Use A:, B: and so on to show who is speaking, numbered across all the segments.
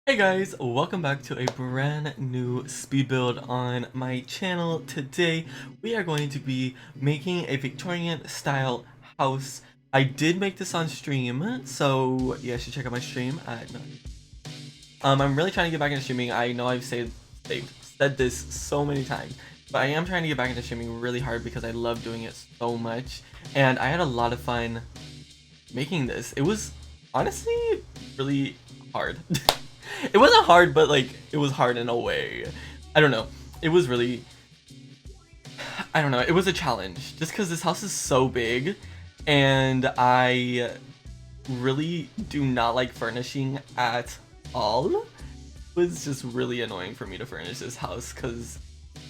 A: Hey guys, welcome back to a brand new speed build on my channel. Today we are going to be making a Victorian style house. I did make this on stream, so yeah, you should check out my stream at I'm really trying to get back into streaming. I know they've said this so many times, but I am trying to get back into streaming really hard because I love doing it so much, and I had a lot of fun making this. It was honestly really hard. It wasn't hard, but like it was hard in a way. I don't know. It was really, I don't know. It was a challenge just because this house is so big, and I really do not like furnishing at all. It was just really annoying for me to furnish this house because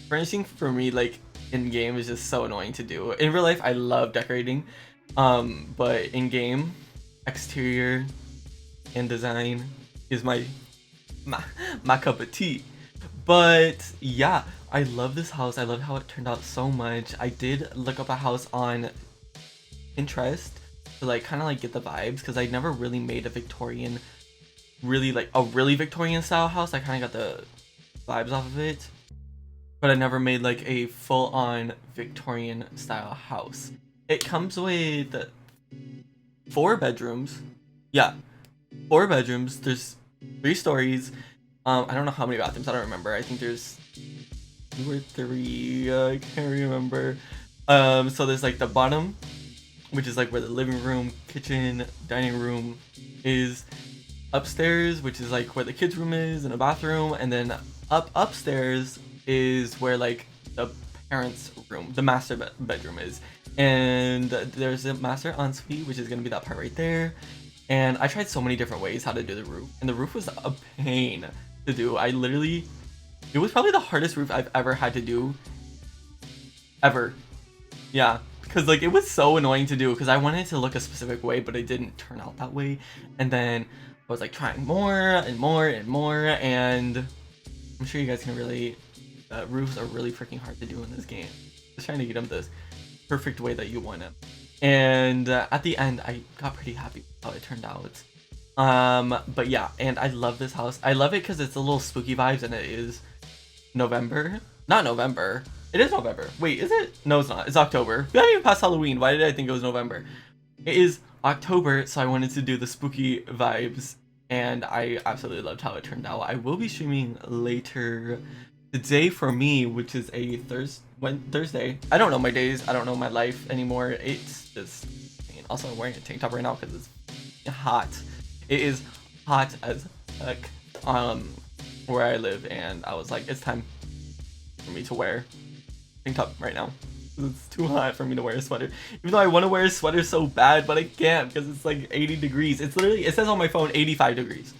A: furnishing for me, like in game, is just so annoying to do. In real life, I love decorating, but in game, exterior and design is my cup of tea. But yeah, I love this house. I love how it turned out so much. I did look up a house on Pinterest to like kind of like get the vibes because I never really made a Victorian, really Victorian style house. I kind of got the vibes off of it, but I never made like a full-on Victorian style house. It comes with 4 bedrooms. Yeah, 4 bedrooms. There's 3 stories. I don't know how many bathrooms. I don't remember. I think there's 2 or 3. I can't remember. So there's like the bottom, which is like where the living room, kitchen, dining room is. Upstairs, which is like where the kids' room is and a bathroom, and then upstairs is where like the parents' room, the master bedroom is. And there's a master ensuite, which is gonna be that part right there. And I tried so many different ways how to do the roof, and the roof was a pain to do. It was probably the hardest roof I've ever had to do, ever. Yeah, because like it was so annoying to do because I wanted to look a specific way, but it didn't turn out that way. And then I was like trying more and more and more, and I'm sure you guys can relate. Roofs are really freaking hard to do in this game. Just trying to get them the perfect way that you want them. And at the end, I got pretty happy with how it turned out. But yeah, and I love this house. I love it because it's a little spooky vibes, and it is November. Not November. It is November. Wait, is it? No, it's not. It's October. We haven't even passed Halloween. Why did I think it was November? It is October, so I wanted to do the spooky vibes, and I absolutely loved how it turned out. I will be streaming later today for me, which is a Thursday. I don't know my days. I don't know my life anymore. It's just, also I'm wearing a tank top right now because it's hot. It is hot as heck where I live, and I was like, it's time for me to wear a tank top right now. It's too hot for me to wear a sweater, even though I want to wear a sweater so bad, but I can't because it's like 80 degrees. It's literally, it says on my phone 85 degrees.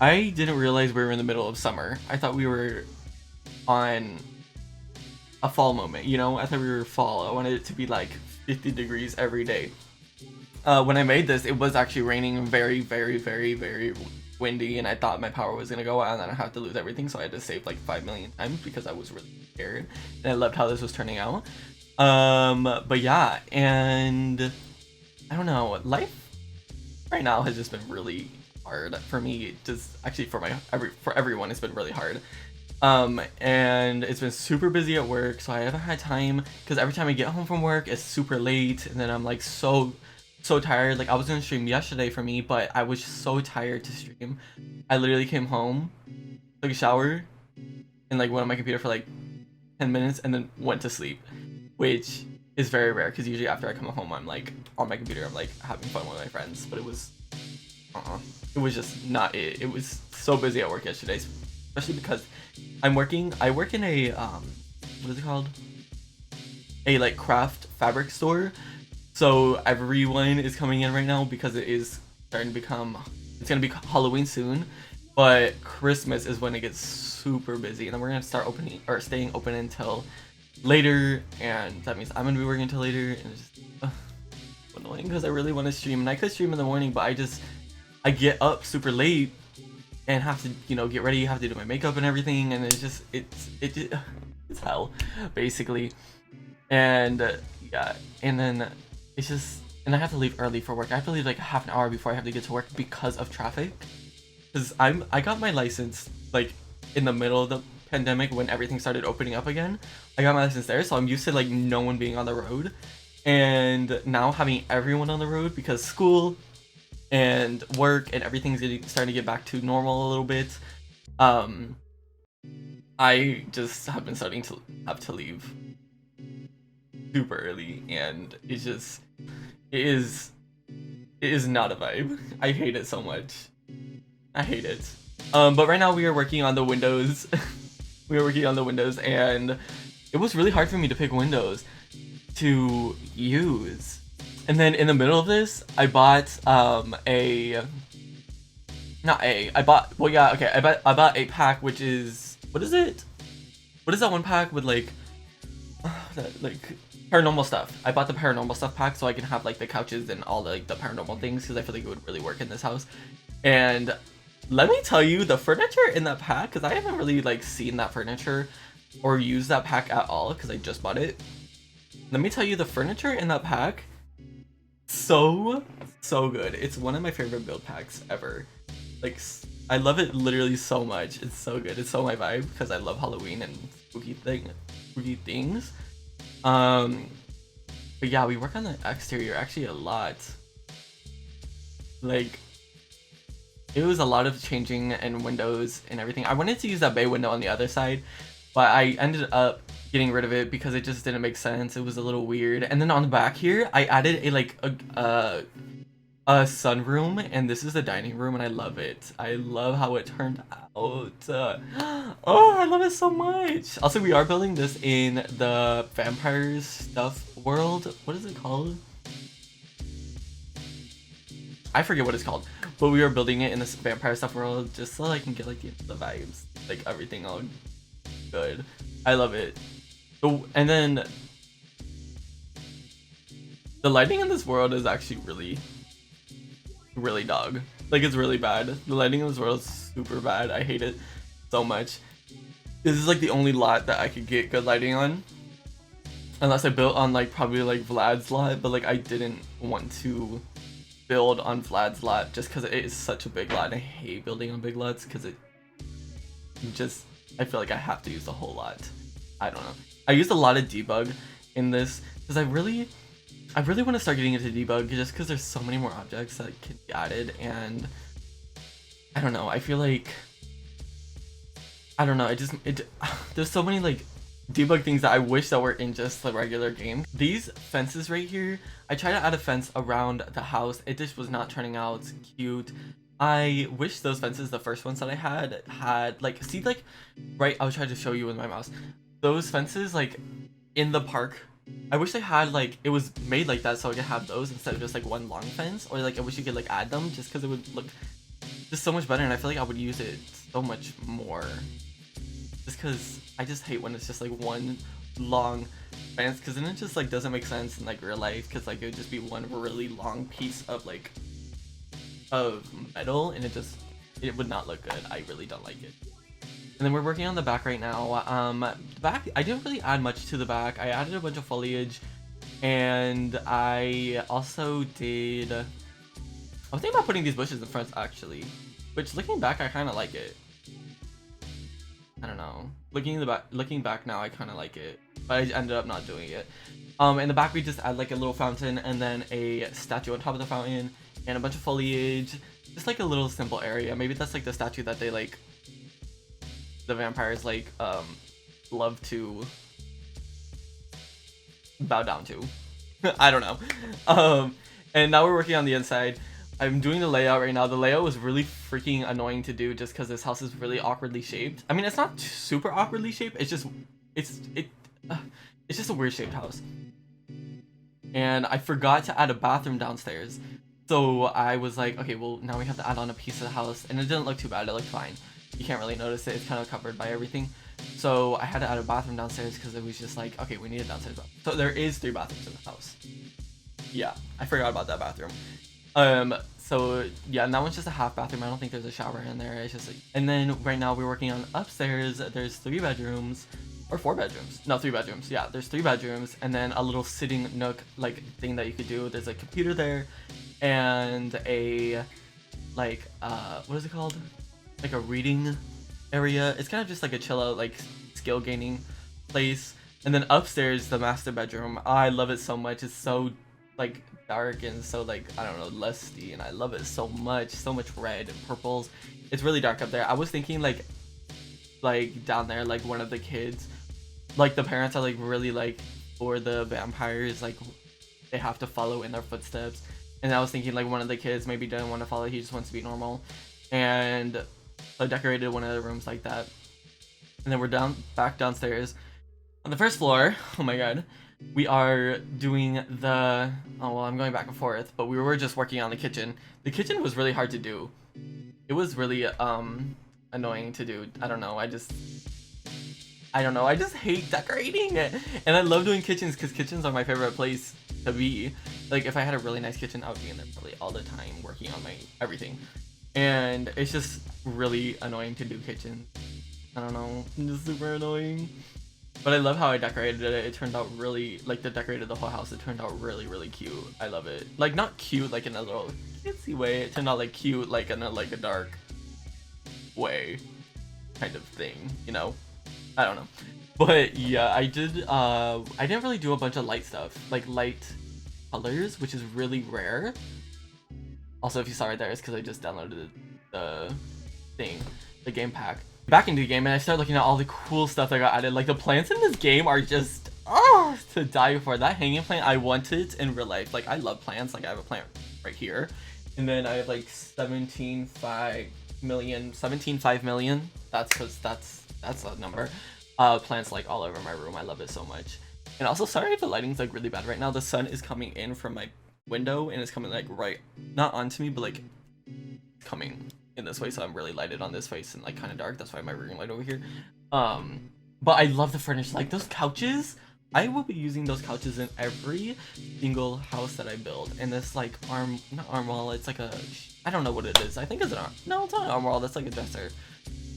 A: I didn't realize we were in the middle of summer. I thought we were on a fall moment, you know? I thought we were fall. I wanted it to be like 50 degrees every day. When I made this, it was actually raining, very, very, very, very windy, and I thought my power was gonna go out and then I have to lose everything, so I had to save like 5 million times because I was really scared, and I loved how this was turning out. But yeah, and I don't know, life right now has just been really hard for me. Just actually for everyone, it's been really hard. And it's been super busy at work, so I haven't had time because every time I get home from work it's super late, and then I'm like so tired. Like I was gonna stream yesterday for me, but I was so tired to stream. I literally came home, took a shower, and like went on my computer for like 10 minutes and then went to sleep, which is very rare because usually after I come home I'm like on my computer, I'm like having fun with my friends. But it was just not it. It was so busy at work yesterday, especially because I work in a what is it called, a like craft fabric store. So everyone is coming in right now because it is starting to become, it's gonna be Halloween soon, but Christmas is when it gets super busy, and then we're gonna start opening or staying open until later, and that means I'm gonna be working until later, and it's just annoying because I really want to stream, and I could stream in the morning, but I get up super late and have to, you know, get ready, have to do my makeup and everything, and it's hell basically. And yeah, and then it's just, and I have to leave early for work. I have to leave like half an hour before I have to get to work because of traffic. because I got my license like in the middle of the pandemic when everything started opening up again. I got my license there, so I'm used to like no one being on the road, and now having everyone on the road because school and work and everything's starting to get back to normal a little bit. I just have been starting to have to leave super early, and it is not a vibe. I hate it so much. I hate it. But right now we are working on the windows. We are working on the windows, and it was really hard for me to pick windows to use. And then in the middle of this, I bought I bought a pack, which is, what is it? What is that one pack with like paranormal stuff? I bought the paranormal stuff pack so I can have like the couches and all the paranormal things, because I feel like it would really work in this house. And let me tell you, the furniture in that pack, because I haven't really like seen that furniture or used that pack at all because I just bought it. Let me tell you, the furniture in that pack, so good. It's one of my favorite build packs ever. Like, I love it literally so much. It's so good. It's so my vibe because I love Halloween and spooky things. But yeah, we work on the exterior actually a lot. Like, it was a lot of changing and windows and everything. I wanted to use that bay window on the other side, but I ended up getting rid of it because it just didn't make sense. It was a little weird. And then on the back here, I added a sunroom, and this is the dining room, and I love it. I love how it turned out. Oh, I love it so much. Also, we are building this in the vampire stuff world. What is it called? I forget what it's called, but we are building it in this vampire stuff world just so I can get like the vibes, like everything all good. I love it. Oh, and then the lighting in this world is actually really dog. Like, it's really bad. The lighting in this world is super bad. I hate it so much. This is like the only lot that I could get good lighting on, unless I built on like probably like Vlad's lot, but like I didn't want to build on Vlad's lot just because it is such a big lot, and I hate building on big lots because I feel like I have to use the whole lot. I don't know. I used a lot of debug in this because I really want to start getting into debug just because there's so many more objects that can be added, and I don't know. I feel like, I don't know. There's so many like debug things that I wish that were in just the regular game. These fences right here, I tried to add a fence around the house. It just was not turning out cute. I wish those fences, the first ones that I had like, see, like, right, I'll try to show you with my mouse. Those fences like in the park, I wish they had like, it was made like that so I could have those instead of just like one long fence, or like I wish you could like add them just because it would look just so much better, and I feel like I would use it so much more. Just because I just hate when it's just like one long fence, because then it just like doesn't make sense in like real life, because like it would just be one really long piece of like of metal, and it would not look good. I really don't like it. And then we're working on the back right now. The back, I didn't really add much to the back. I added a bunch of foliage, and I also did, I was thinking about putting these bushes in front actually, which looking back I kind of like it. I don't know. Looking back now, I kind of like it, but I ended up not doing it. In the back we just add like a little fountain, and then a statue on top of the fountain, and a bunch of foliage. Just like a little simple area. Maybe that's like the statue that they like, the vampires like love to bow down to. I don't know. And now we're working on the inside. I'm doing the layout right now. The layout was really freaking annoying to do just because this house is really awkwardly shaped. I mean, it's not super awkwardly shaped. It's just a weird shaped house. And I forgot to add a bathroom downstairs. So I was like, okay, well now we have to add on a piece of the house, and it didn't look too bad. It looked fine. You can't really notice it. It's kind of covered by everything. So I had to add a bathroom downstairs because it was just like, okay, we need a downstairs bathroom. So there is 3 bathrooms in the house. Yeah, I forgot about that bathroom. So yeah, and that one's just a half bathroom. I don't think there's a shower in there. It's just like, and then right now we're working on upstairs. There's 3 bedrooms, or 4 bedrooms. No, 3 bedrooms. Yeah, there's 3 bedrooms, and then a little sitting nook like thing that you could do. There's a computer there, and a like what is it called? like a reading area. It's kind of just like a chill out, like skill gaining place. And then upstairs, the master bedroom. I love it so much. It's so like dark and so like, I don't know, lusty, and I love it so much. So much red and purples. It's really dark up there. I was thinking like down there, like one of the kids, like the parents are like really like for the vampires, like they have to follow in their footsteps. And I was thinking like one of the kids maybe didn't want to follow, he just wants to be normal. And so I decorated one of the rooms like that. And then we're back downstairs on the first floor. Oh my god, we are doing the, oh well, I'm going back and forth, but we were just working on the kitchen. The kitchen was really hard to do. It was really annoying to do. I don't know, I just hate decorating it. And I love doing kitchens because kitchens are my favorite place to be. Like if I had a really nice kitchen, I would be in there probably all the time working on my everything. And it's just really annoying to do kitchens. I don't know, it's just super annoying. But I love how I decorated it. It turned out really, like the decorated the whole house, it turned out really, really cute. I love it. Like not cute like in a little cutesy way, it turned out like cute like in a like a dark way kind of thing, you know? I don't know. But yeah, I didn't really do a bunch of light stuff, like light colors, which is really rare. Also, if you saw right there, it's because I just downloaded the thing, the game pack. Back into the game, and I started looking at all the cool stuff that got added. Like the plants in this game are just to die for. That hanging plant, I want it in real life. Like I love plants. Like I have a plant right here, and then I have like 17.5 million. That's because that's a number. Plants like all over my room. I love it so much. And also, sorry if the lighting's like really bad right now. The sun is coming in from my window and it's coming like right, not onto me, but like coming in this way, so I'm really lighted on this face and like kind of dark. That's why my room light over here. But I love the furniture. Like those couches, I will be using those couches in every single house that I build. And this like not arm wall, it's like a, I don't know what it is. I think it's an arm, no, it's not an arm wall, that's like a dresser.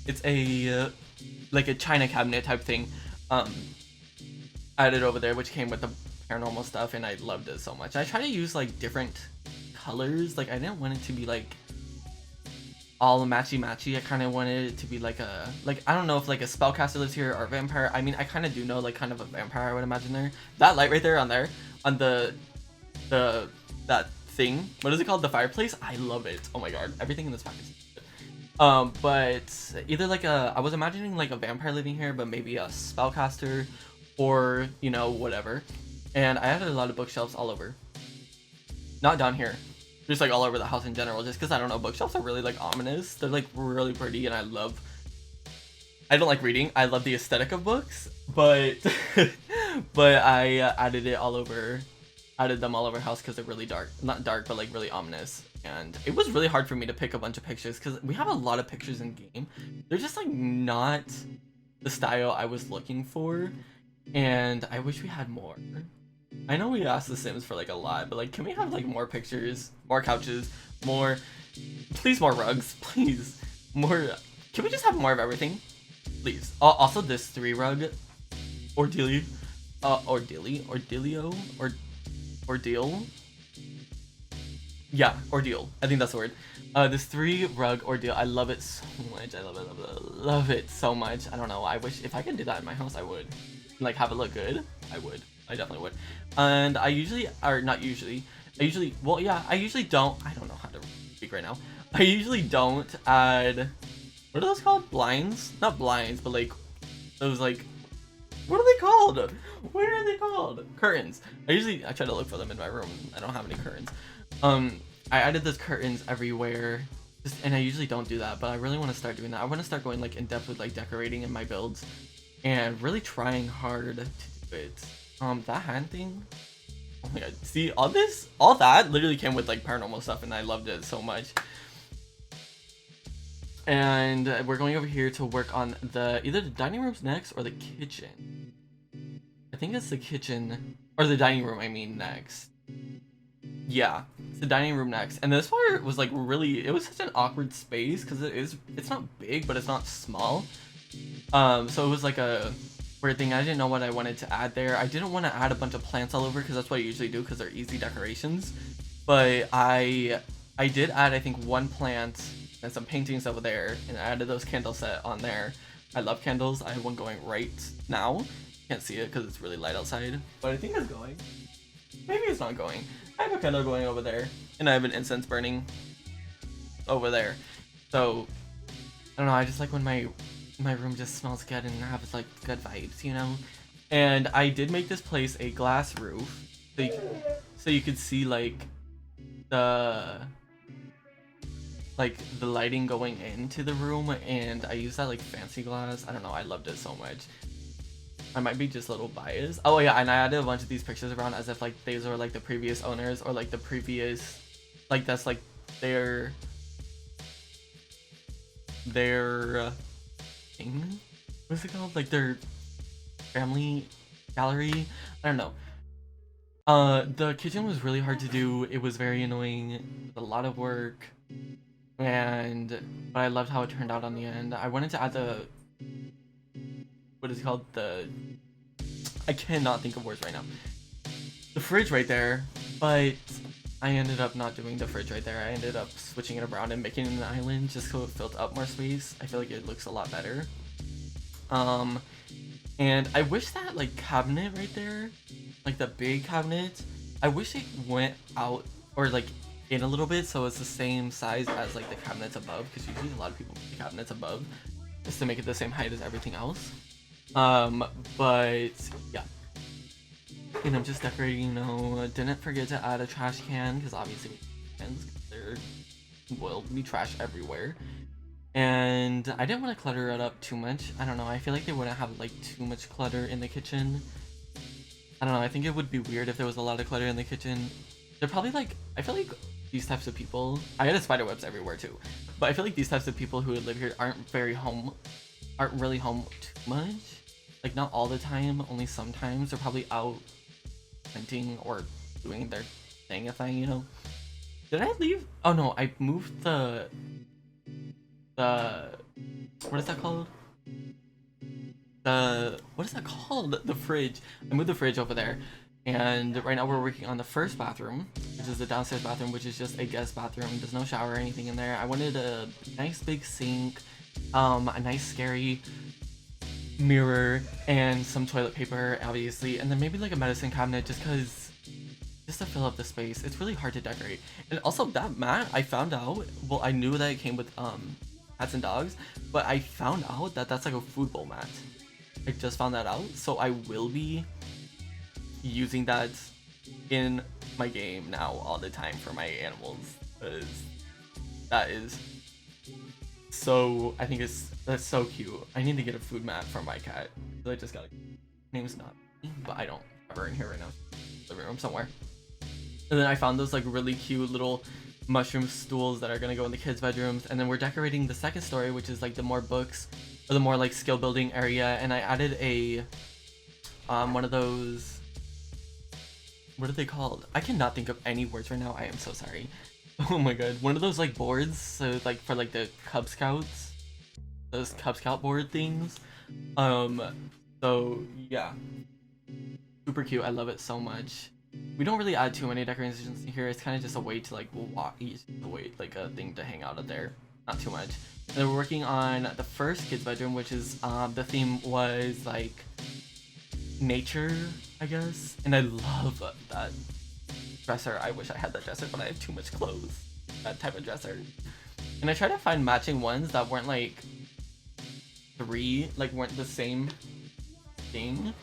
A: It's a like a china cabinet type thing. Added over there, which came with the paranormal stuff, and I loved it so much. I try to use like different colors. Like I didn't want it to be like all matchy. I kind of wanted it to be like a, like I don't know if like a spellcaster lives here or a vampire. I mean, I kind of do know like kind of a vampire, I would imagine there. That light right there on the that thing, what is it called, the fireplace, I love it. Oh my god, everything in this package is good. But either like I was imagining like a vampire living here, but maybe a spellcaster, or you know, whatever. And I added a lot of bookshelves all over, not down here, just like all over the house in general, just because I don't know, bookshelves are really like ominous. They're like really pretty, and I don't like reading. I love the aesthetic of books, but but I added them all over the house because they're really dark, not dark, but like really ominous. And it was really hard for me to pick a bunch of pictures because we have a lot of pictures in game. They're just like not the style I was looking for, and I wish we had more. I know we asked the Sims for like a lot, but like, can we have like more pictures, more couches, more, please, more rugs, please, more. Can we just have more of everything, please? Also, this 3 rug, ordeal, yeah, ordeal. I think that's the word. This 3 rug ordeal. I love it so much. I love it so much. I don't know. I wish if I could do that in my house, I would. Like have it look good. I would. I definitely would. And I usually, or not usually, well, yeah, I usually don't, I don't know how to speak right now. I usually don't add, what are those called? Blinds? Not blinds, but like, those like, what are they called? What are they called? Curtains. I try to look for them in my room. I don't have any curtains. I added those curtains everywhere, and I usually don't do that, but I really want to start doing that. I want to start going like in depth with like decorating in my builds, and really trying hard to do it. That hand thing, oh my god, see, all that literally came with like paranormal stuff, and I loved it so much. And we're going over here to work on either the dining rooms next or the kitchen. I think it's the kitchen, or the dining room, I mean, next. Yeah, it's the dining room next. And this part was like really, it was such an awkward space because it's not big, but it's not small. So it was like a weird thing. I didn't know what I wanted to add there. I didn't want to add a bunch of plants all over because that's what I usually do because they're easy decorations. But I did add, I think, 1 plant and some paintings over there, and I added those candle set on there. I love candles. I have one going right now. Can't see it because it's really light outside, but I think it's going. Maybe it's not going. I have a candle going over there, and I have an incense burning over there. So I don't know. I just like when my room just smells good and has like good vibes, you know. And I did make this place a glass roof, so you could see like the lighting going into the room, and I used that like fancy glass. I don't know. I loved it so much. I might be just a little biased. Oh yeah, and I added a bunch of these pictures around as if like these were like the previous owners, or like the previous, like that's like their thing. What's it called? Like their family gallery. I don't know. The kitchen was really hard to do. It was very annoying. It was a lot of work, but I loved how it turned out on the end. I wanted to add the, what is it called? I cannot think of words right now. The fridge right there, but I ended up not doing the fridge right there. I ended up switching it around and making it an island just so it filled up more space. I feel like it looks a lot better. And I wish that like cabinet right there, like the big cabinet, I wish it went out or like in a little bit so it's the same size as like the cabinets above, because usually a lot of people put the cabinets above just to make it the same height as everything else. But yeah. And I'm just decorating, you know. Didn't forget to add a trash can because obviously there will be trash everywhere. And I didn't want to clutter it up too much. I don't know. I feel like they wouldn't have like too much clutter in the kitchen. I don't know. I think it would be weird if there was a lot of clutter in the kitchen. They're probably like, I feel like these types of people, I had spider webs everywhere too, but I feel like these types of people who live here aren't really home too much. Like not all the time, only sometimes. They're probably out hunting or doing their thing, you know. Did I leave? Oh no, I moved the what is that called? What is that called? The fridge. I moved the fridge over there. And right now we're working on the first bathroom, which is the downstairs bathroom, which is just a guest bathroom. There's no shower or anything in there. I wanted a nice big sink, a nice scary mirror, and some toilet paper, obviously, and then maybe like a medicine cabinet just to fill up the space. It's really hard to decorate. And also that mat, I found out, well, I knew that it came with cats and dogs, but I found out that that's like a food bowl mat. I just found that out, so I will be using that in my game now all the time for my animals, because that is so, I think that's so cute. I need to get a food mat for my cat. I just got name's not, but I don't have her in here right now. Living room somewhere. And then I found those like really cute little mushroom stools that are gonna go in the kids' bedrooms. And then we're decorating the second story, which is like the more books or the more like skill building area. And I added a one of those, what are they called? I cannot think of any words right now. I am so sorry. Oh my god. One of those like boards, so like for like the Cub Scouts, those Cub Scout board things. So yeah, super cute. I love it so much. We don't really add too many decorations here. It's kind of just a way to like walk, like a thing to hang out up there. Not too much. And then we're working on the first kids' bedroom, which is the theme was like nature, I guess. And I love that dresser. I wish I had that dresser, but I have too much clothes. That type of dresser. And I tried to find matching ones that weren't like weren't the same thing.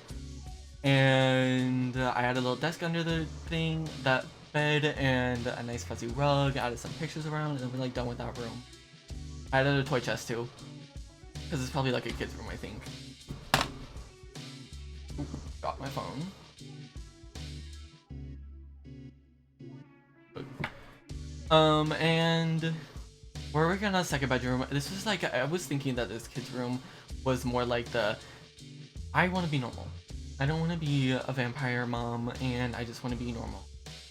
A: And I had a little desk under the thing, that bed, and a nice fuzzy rug. I added some pictures around, and then we're like done with that room. I added a toy chest too, because it's probably like a kid's room, I think. Ooh, got my phone. And we're working on a second bedroom. This was like, I was thinking that this kid's room was more like I want to be normal. I don't want to be a vampire mom, and I just want to be normal.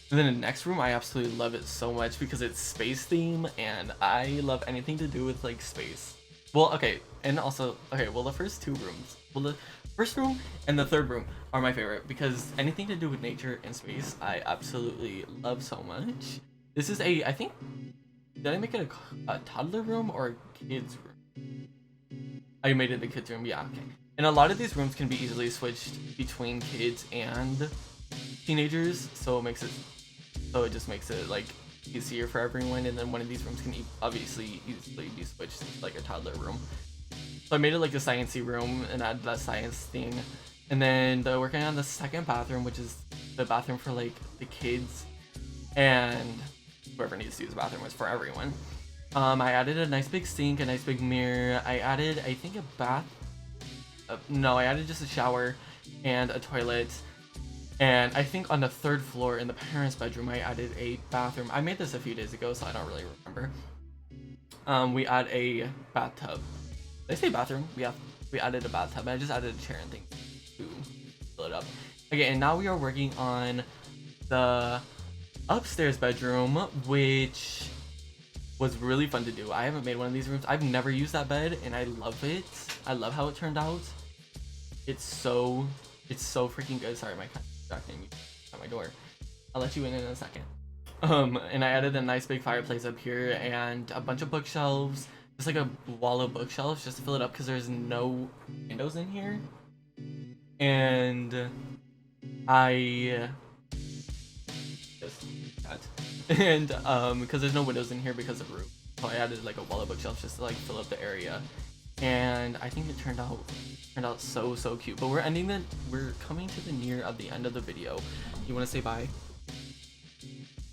A: And then the next room, I absolutely love it so much because it's space theme, and I love anything to do with like space. Well, okay, and also, okay, well the first two rooms, well the first room and the third room are my favorite because anything to do with nature and space, I absolutely love so much. This is I think did I make it a toddler room or a kids room? I made it the kids room, yeah, okay. And a lot of these rooms can be easily switched between kids and teenagers, so it just makes it like easier for everyone. And then one of these rooms can obviously easily be switched to like a toddler room. So I made it like a sciencey room and added that science thing. And then working on the second bathroom, which is the bathroom for like the kids and whoever needs to use the bathroom. It's for everyone. I added a nice big sink, a nice big mirror. I added, I think, a bath. No, I added just a shower and a toilet. And I think on the third floor in the parents' bedroom, I added a bathroom. I made this a few days ago, so I don't really remember. We add a bathtub. Did I say bathroom? We added a bathtub, and I just added a chair and things to fill it up. Okay, and now we are working on the upstairs bedroom, which was really fun to do. I haven't made one of these rooms. I've never used that bed, and I love it. I love how it turned out. It's so freaking good. Sorry, my cat's distracting me at my door. I'll let you in a second. And I added a nice big fireplace up here and a bunch of bookshelves, just like a wall of bookshelves, just to fill it up because there's no windows in here. And I and because there's no windows in here because of roof, so I added like a wall of bookshelves just to like fill up the area. And I think it turned out so cute. But we're coming to the near of the end of the video. You want to say bye?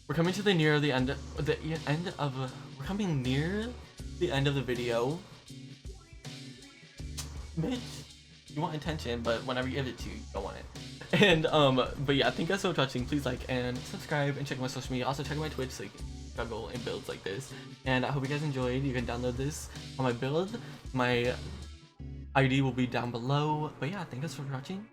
A: We're coming to the near of the end of we're coming near the end of the video. Bitch, you want attention, but whenever you give it to you, you don't want it. And but yeah, thank you guys so much for watching. Please like and subscribe and check my social media. Also check my Twitch so you can juggle and builds like this. And I hope you guys enjoyed. You can download this on my build. My ID will be down below. But yeah, thank you guys for watching.